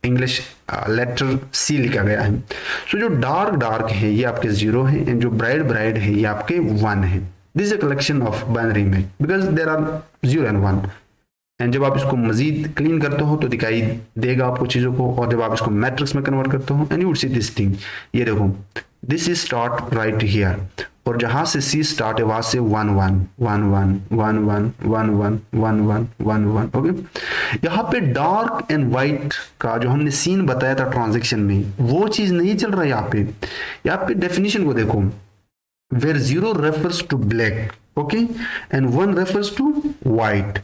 इंग्लिश लेटर सी लिखा गया है। सो जो डार्क है ये आपके 0 है एंड जो ब्राइट है ये आपके 1 है। This is a collection of binary image because there are 0 and 1। And जब आप इसको मजीद क्लीन करते हो तो दिखाई देगा आपको चीजों को, और जब आप इसको मैट्रिक्स में कन्वर्ट करते हो and you would see this thing. ये देखो this is start right here, और जहां से सी स्टार्ट है वहां से 1 1 1 1 1 1 1 1 1 1 1 1। ओके, यहाँ पे डार्क एंड व्हाइट का जो हमने सीन बताया था ट्रांजेक्शन में वो चीज नहीं चल रहा है यहाँ पे। यहाँ पे डेफिनेशन को देखो, where 0 refers to black, okay, and 1 refers to white।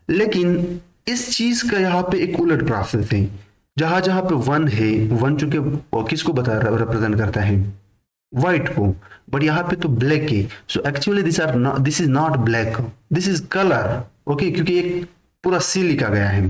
लेकिन इस चीज का यहाँ पे एक उलट प्रोसेस है, जहां जहां पे 1 है, 1 चूंकि किसको बता रिप्रेजेंट करता है, व्हाइट को, बट यहाँ पे तो ब्लैक है। So actually this is not black, this is colour. Okay, क्योंकि एक पूरा सी लिखा गया है।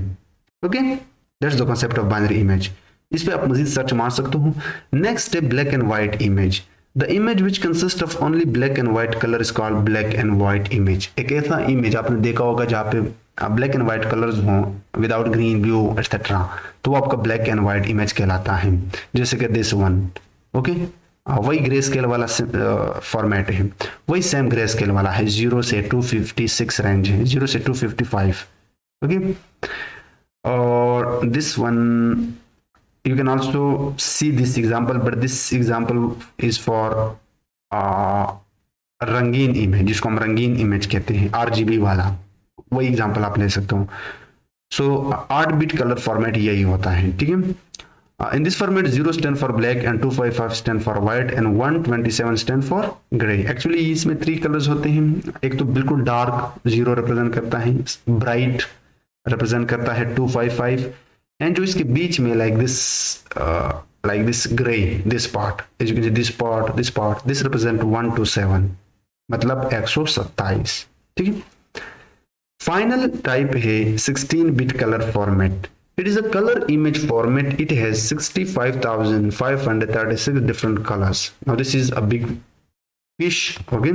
Okay, that's the concept of binary image. इस पे आप मजीद सर्च मार सकते हो। नेक्स्ट है black and white image. The image which consists of only black and white color is called black and white image। एक ऐसा इमेज आपने देखा होगा जहाँ पे ब्लैक एंड व्हाइट कलर्स हों विदाउट ग्रीन ब्लू एक्सेट्रा, तो वो आपका ब्लैक एंड व्हाइट इमेज कहलाता है। जैसे कि दिस वन, ओके, वही ग्रे स्केल वाला फॉर्मेट है, वही सेम ग्रे स्केल वाला है, 0 से 256 रेंज है, 0 से 255। ओके, और this one you can also see this example, but this example is for रंगीन इमेज, जिसको हम रंगीन इमेज कहते हैं, RGB वाला, वही एग्जांपल आप ले सकते हो। सो 8 बिट कलर फॉर्मेट यही होता है, ठीक है। In this format 0 stand for black and 255 stand for white and 127 stand for grey. Actually इसमें 3 कलर्स होते हैं। एक तो बिल्कुल डार्क 0 रिप्रेजेंट करता है, ब्राइट रिप्रेजेंट करता है 255, एंड जो इसके बीच में like this gray, this part, as you can see, this part, this represent 1 to 7, मतलब 127। ठीक है। फाइनल टाइप है 16 bit colour format. It is a colour image format. It has 65,536 different colours. Now this is a big fish. Okay,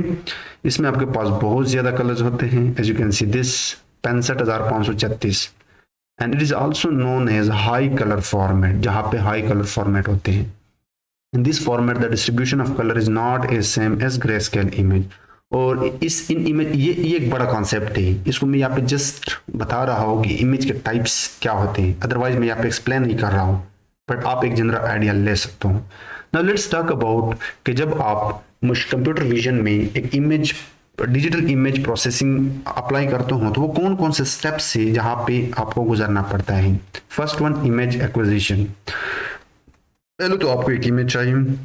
इसमें आपके पास बहुत ज्यादा कलर्स होते हैं। As you can see this 65,536, and it is also known as high color format, जहां पे high color format होते हैं। in this format the distribution of color is not as same as grayscale image। और इन इमेज ये एक बड़ा कॉन्सेप्ट है, इसको मैं यहाँ पे जस्ट बता रहा हूँ कि इमेज के टाइप्स क्या होते हैं, अदरवाइज मैं यहाँ पे एक्सप्लेन नहीं कर रहा हूँ, बट आप एक जनरल आइडिया ले सकते हो। नाउ लेट्स टॉक अबाउट कि जब आप कंप्यूटर विजन में एक image digital image processing apply करते हो तो वो कौन कौन से स्टेप्स है जहां पे आपको गुजरना पड़ता है। First one, image acquisition. पहले तो आपको एक इमेज चाहिए,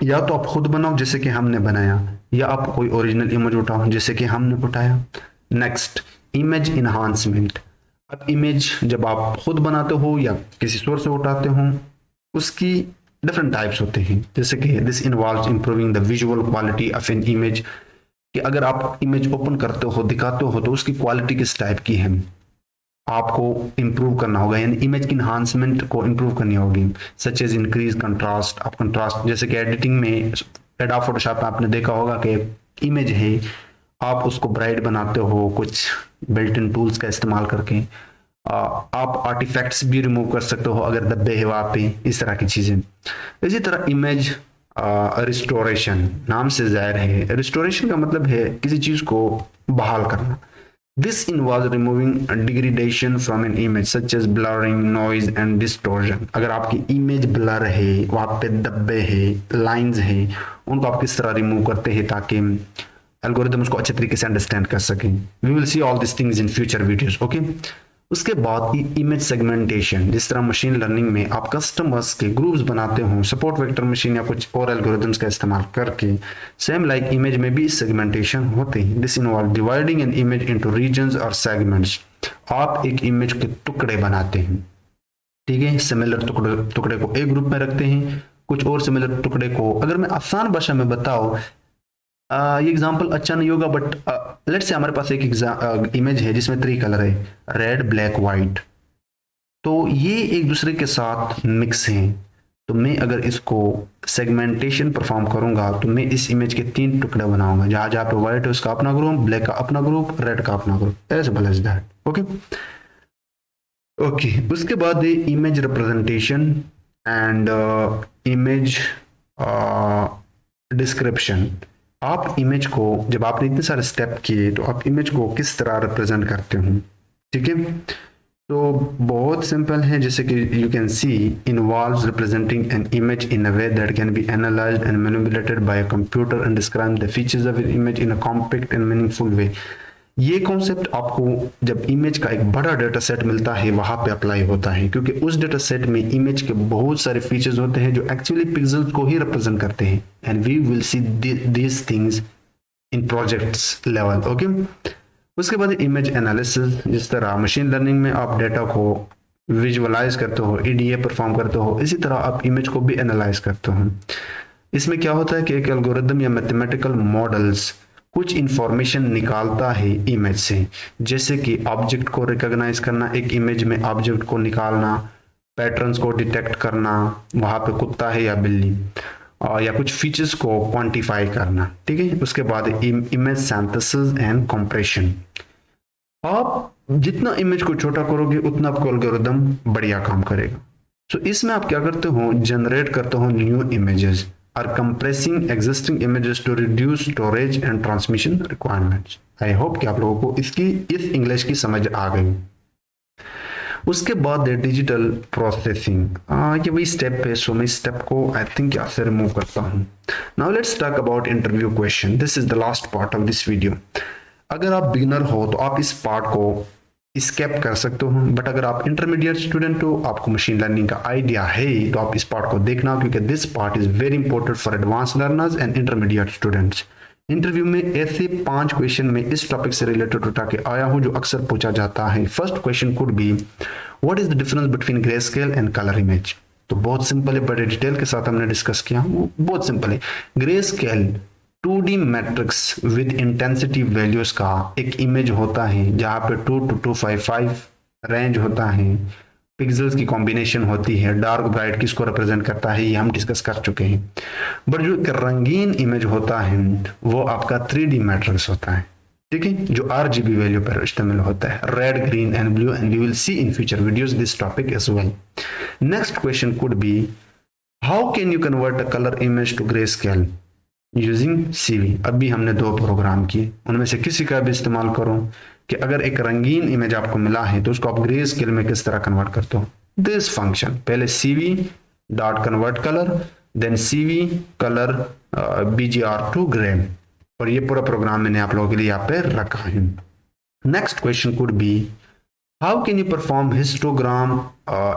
या तो आप खुद बनाओ जैसे कि हमने बनाया, या आप कोई ओरिजिनल इमेज उठाओ जैसे कि हमने उठाया। Next, image enhancement. अब इमेज जब आप खुद बनाते हो या किसी सोर्स से उठाते हो, उसकी डिफरेंट टाइप्स होते हैं, जैसे कि this involves improving the visual quality of an image, कि अगर आप इमेज ओपन करते हो दिखाते हो तो उसकी क्वालिटी किस टाइप की है, आपको इंप्रूव करना होगा, यानी इमेज की इन्हांसमेंट को इंप्रूव करनी होगी। Such as increase contrast. आप कंट्रास्ट जैसे कि एडिटिंग में एडोब फोटोशॉप में आपने देखा होगा कि इमेज है, आप उसको ब्राइट बनाते हो कुछ बिल्ट इन टूल्स का इस्तेमाल करके, आप आर्टिफैक्ट्स भी रिमूव कर सकते हो अगर धब्बे है वहां पे, इस तरह की चीजें। इसी तरह इमेज रिस्टोरेशन, नाम से जाहिर है रिस्टोरेशन का मतलब है किसी चीज को बहाल करना। This involves removing degradation from an image such as blurring, noise and distortion। अगर आपकी इमेज ब्लर है, वहां पे धब्बे है, लाइंस है, उनको आप किस तरह रिमूव करते हैं ताकि एल्गोरिदम उसको अच्छे तरीके से अंडरस्टैंड कर सकें। We will see all this things in future videos, okay. उसके बाद इमेज सेगमेंटेशन, जिस तरह मशीन लर्निंग में आप कस्टमर्स के ग्रुप्स बनाते हो सपोर्ट वेक्टर मशीन या कुछ और एल्गोरिदम्स का इस्तेमाल करके, सेम लाइक इमेज में भी सेगमेंटेशन होते हैं। This involve dividing an image into regions और सेगमेंट्स। आप एक इमेज के टुकड़े बनाते हैं, ठीक है, सिमिलर टुकड़े को एक ग्रुप में रखते हैं, कुछ और सिमिलर टुकड़े को, अगर मैं आसान भाषा में बताऊं, ये एग्जांपल अच्छा नहीं होगा बट लेट्स से हमारे पास एक इमेज है जिसमें 3 कलर है, रेड ब्लैक वाइट। तो ये एक दूसरे के साथ मिक्स हैं। तो मैं अगर इसको सेगमेंटेशन परफॉर्म करूंगा तो मैं इस इमेज के 3 टुकड़े बनाऊंगा, जहां जहां पे व्हाइट है उसका अपना ग्रुप, ब्लैक का अपना ग्रुप, रेड का अपना group, as well as that, okay. Okay, उसके बाद है image representation and image description. आप इमेज को, जब आपने इतने सारे स्टेप किए तो आप इमेज को किस तरह रिप्रेजेंट करते हो, ठीक है। तो बहुत सिंपल है, जैसे कि you can C involves representing an image in a way that can be analysed and manipulated bye a computer and describe the features of an image in a compact and meaningful वे। ये कॉन्सेप्ट आपको जब इमेज का एक बड़ा डेटा सेट मिलता है वहां पे अप्लाई होता है, क्योंकि उस डेटा सेट में इमेज के बहुत सारे फीचर्स होते हैं जो एक्चुअली पिक्सेल्स को ही रिप्रेजेंट करते हैं, and we will see these things in projects level, okay. उसके बाद इमेज एनालिसिस, जिस तरह मशीन लर्निंग में आप डेटा को विजुअलाइज करते हो, ईडीए परफॉर्म करते हो, इसी तरह आप इमेज को भी एनालाइज करते हो। इसमें क्या होता है कि एक एल्गोरिदम या मैथमेटिकल मॉडल्स कुछ इंफॉर्मेशन निकालता है इमेज से, जैसे कि ऑब्जेक्ट को रिकॉग्नाइज करना, एक इमेज में ऑब्जेक्ट को निकालना, पैटर्न्स को डिटेक्ट करना, वहां पे कुत्ता है या बिल्ली, या कुछ फीचर्स को क्वांटिफाई करना, ठीक है। उसके बाद इमेज सिंथेसिस एंड कंप्रेशन। आप जितना इमेज को छोटा करोगे उतना आपको एल्गोरिदम बढ़िया काम करेगा। सो इसमें आप क्या करते हो, जनरेट करते हो new images are compressing existing images to reduce storage and transmission requirements। I hope कि आप लोगों को इसकी इस इंग्लिश की समझ आ गई। उसके बाद है डिजिटल प्रोसेसिंग, ये वही स्टेप है, सो मैं इस स्टेप को आई थिंक यहाँ से रिमूव करता हूँ। Now let's talk about interview question. This is the last part of this video. अगर आप बिगिनर हो तो आप इस पार्ट को स्केप कर सकते हो, बट अगर आप इंटरमीडिएट स्टूडेंट हो, आपको मशीन लर्निंग का आइडिया है, तो आप इस पार्ट को देखना, क्योंकि this part is very important for advance learners and intermediate students. Interview में ऐसे 5 क्वेश्चन में इस टॉपिक से रिलेटेड उठा के आया हूं जो अक्सर पूछा जाता है। First question could be what is the difference between grey scale and colour image. तो बहुत सिंपल है, बड़े डिटेल के साथ हमने डिस्कस किया, वो बहुत सिंपल है। Grey scale 2D matrix with intensity values का एक इमेज होता है जहां पे 2 to 255 रेंज होता है, पिक्सेल्स की कॉम्बिनेशन होती है, डार्क ब्राइट किसको रिप्रेजेंट करता है ये हम डिस्कस कर चुके हैं। बट जो एक रंगीन इमेज होता है वो आपका 3D मैट्रिक्स होता है, ठीक है, जो RGB वैल्यू पर इस्तेमाल होता है, red, green and blue, and we will see in future videos this topic as well. Next question could be how can you convert a colour image to grey scale using CV। अभी हमने 2 प्रोग्राम किए, उनमें से किसी का भी इस्तेमाल करो कि अगर एक रंगीन इमेज आपको मिला है तो उसको आप ग्रे स्केल में किस तरह कन्वर्ट करते हो। दिस फंक्शन, पहले CV dot convert colour, then CV colour BGR to grey, और ये पूरा प्रोग्राम मैंने आप लोगों के लिए यहाँ पे रखा है। Next question could be how can you perform histogram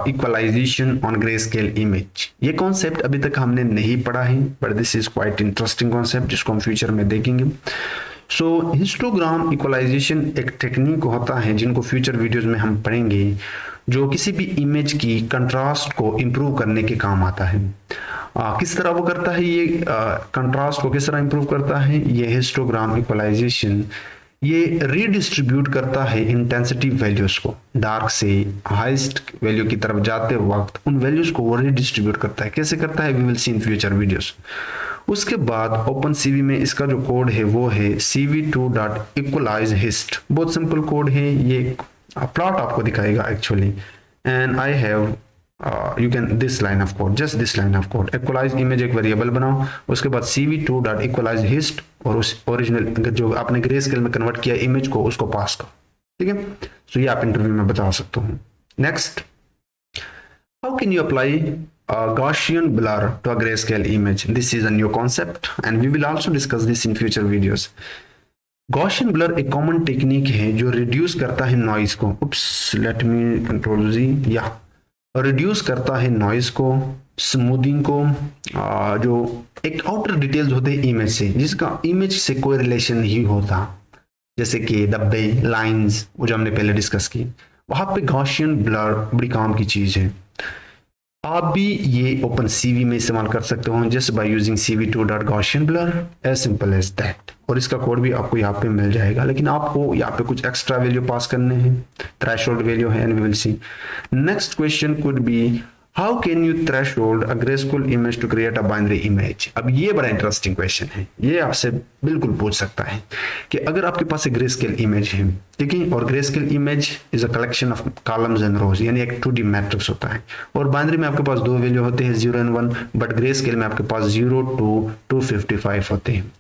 equalization on grey scale image. ये कॉन्सेप्ट अभी तक हमने नहीं पढ़ा है, but this is quite interesting concept जिसको हम फ्यूचर में देखेंगे। सो हिस्टोग्राम इक्वलाइजेशन एक टेक्निक होता है जिनको फ्यूचर वीडियोस में हम पढ़ेंगे, जो किसी भी इमेज की कंट्रास्ट को इंप्रूव करने के काम आता है। किस तरह वो करता है, ये कंट्रास्ट को किस तरह इंप्रूव करता है, ये हिस्टोग्राम इक्वलाइजेशन ये रीडिस्ट्रीब्यूट करता है इंटेंसिटी वैल्यूज को, डार्क से हाईएस्ट वैल्यू की तरफ जाते वक्त उन वैल्यूज को वो रीडिस्ट्रीब्यूट करता है। कैसे करता है we will see in future videos. उसके बाद ओपन CV में इसका जो कोड है वो है CV2.equalize hist। बहुत सिंपल कोड है, ये प्लॉट आपको दिखाएगा actually. And I have you can this line of code, just this line of code, equalize image एक वेरिएबल बनाओ, उसके बाद cv2 डॉट इक्वलाइज हिस्ट और उस ओरिजिनल जो आपने ग्रे स्केल में कन्वर्ट किया इमेज को उसको पास करो, ठीक है। तो ये आप इंटरव्यू में बता सकते हो। Next, how can you apply Gaussian blur to a grayscale image? This is a new concept and we will also discuss this in future videos. Gaussian blur एक कॉमन टेक्निक है जो रिड्यूस करता है नॉइज को। उप्स, लेट मी कंट्रोल जी, या रिड्यूस करता है नॉइज को, स्मूथिंग को, जो एक आउटर डिटेल्स होते हैं इमेज से जिसका इमेज से कोई रिलेशन नहीं होता, जैसे कि धब्बे, लाइंस, वो जो हमने पहले डिस्कस की, वहां पे गॉसियन ब्लर बड़ी काम की चीज है। आप भी ये ओपन सीवी में इस्तेमाल कर सकते हो just by using cv2 dot Gaussian blur, as simple as that. और इसका कोड भी आपको यहाँ पे मिल जाएगा, लेकिन आपको यहाँ पे कुछ एक्स्ट्रा वैल्यू पास करने हैं, थ्रेशोल्ड वैल्यू है, and we will see. Next question could be how can you threshold a greyscale image to create a binary image. अब ये बड़ा इंटरेस्टिंग क्वेश्चन है, ये आपसे बिल्कुल पूछ सकता है कि अगर आपके पास एक ग्रेस्केल इमेज है, ठीक है, और greyscale image is a collection of columns and rows, यानी एक 2D मैट्रिक्स होता है, और बाइनरी में आपके पास दो वैल्यू होते हैं 0 and 1, बट ग्रेस्केल में आपके पास 0 to 255 होते हैं।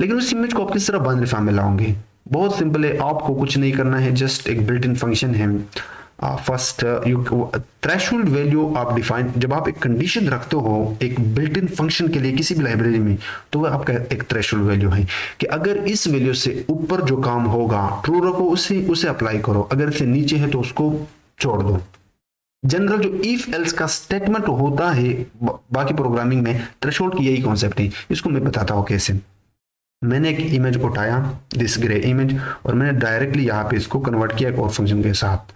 लेकिन उस इमेज को आप किस तरह बाइनरी फॉर्म में लाओगे? बहुत सिंपल है, आपको कुछ नहीं करना है, जस्ट एक बिल्ट इन फंक्शन है। फर्स्ट थ्रेशोल्ड वैल्यू आप डिफाइन, जब आप एक कंडीशन रखते हो एक बिल्ट इन फंक्शन के लिए किसी भी लाइब्रेरी में, तो वह आपका एक थ्रेशोल्ड वैल्यू है कि अगर इस वैल्यू से ऊपर जो काम होगा ट्रू रखो, उसे अप्लाई करो, अगर से नीचे है तो उसको छोड़ दो। जनरल जो इफ एल्स का स्टेटमेंट होता है बाकी प्रोग्रामिंग में, थ्रेशोल्ड की यही कॉन्सेप्ट है। इसको मैं बताता हूँ कैसे। मैंने एक इमेज को उठाया, दिस ग्रे इमेज, और मैंने डायरेक्टली यहाँ पे इसको कन्वर्ट किया एक और फंक्शन के साथ।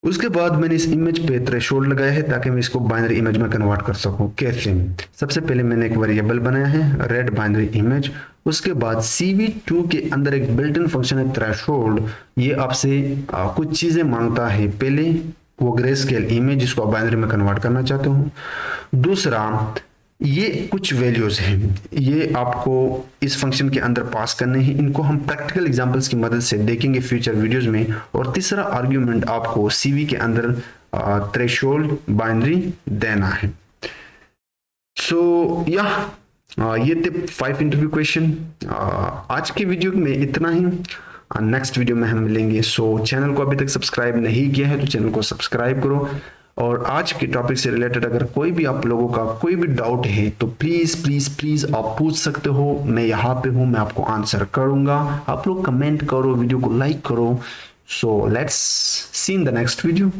उसके बाद मैंने इस इमेज पे थ्रेशोल्ड लगाया है ताकि मैं इसको बाइनरी इमेज में कन्वर्ट कर सकूं। कैसे? सबसे पहले मैंने एक वेरिएबल बनाया है रेड बाइनरी इमेज, उसके बाद cv2 के अंदर एक बिल्ट इन फंक्शन है थ्रेशोल्ड, ये आपसे कुछ चीजें मांगता है। पहले वो ग्रे स्केल इमेज जिसको आप बाइनरी में कन्वर्ट करना चाहते हो, दूसरा ये कुछ वैल्यूज हैं, ये आपको इस फंक्शन के अंदर पास करने हैं, इनको हम प्रैक्टिकल एग्जांपल्स की मदद से देखेंगे फ्यूचर वीडियोस में। और तीसरा आर्ग्यूमेंट आपको सीवी के अंदर थ्रेशोल्ड बाइनरी देना है। सो ये थे 5 इंटरव्यू क्वेश्चन। आज के वीडियो में इतना ही, नेक्स्ट वीडियो में हम मिलेंगे। सो चैनल को अभी तक सब्सक्राइब नहीं किया है तो चैनल को सब्सक्राइब करो, और आज के टॉपिक से रिलेटेड अगर कोई भी आप लोगों का कोई भी डाउट है तो प्लीज प्लीज प्लीज आप पूछ सकते हो। मैं यहाँ पे हूँ, मैं आपको आंसर करूंगा। आप लोग कमेंट करो, वीडियो को लाइक करो। So let's see in the next video.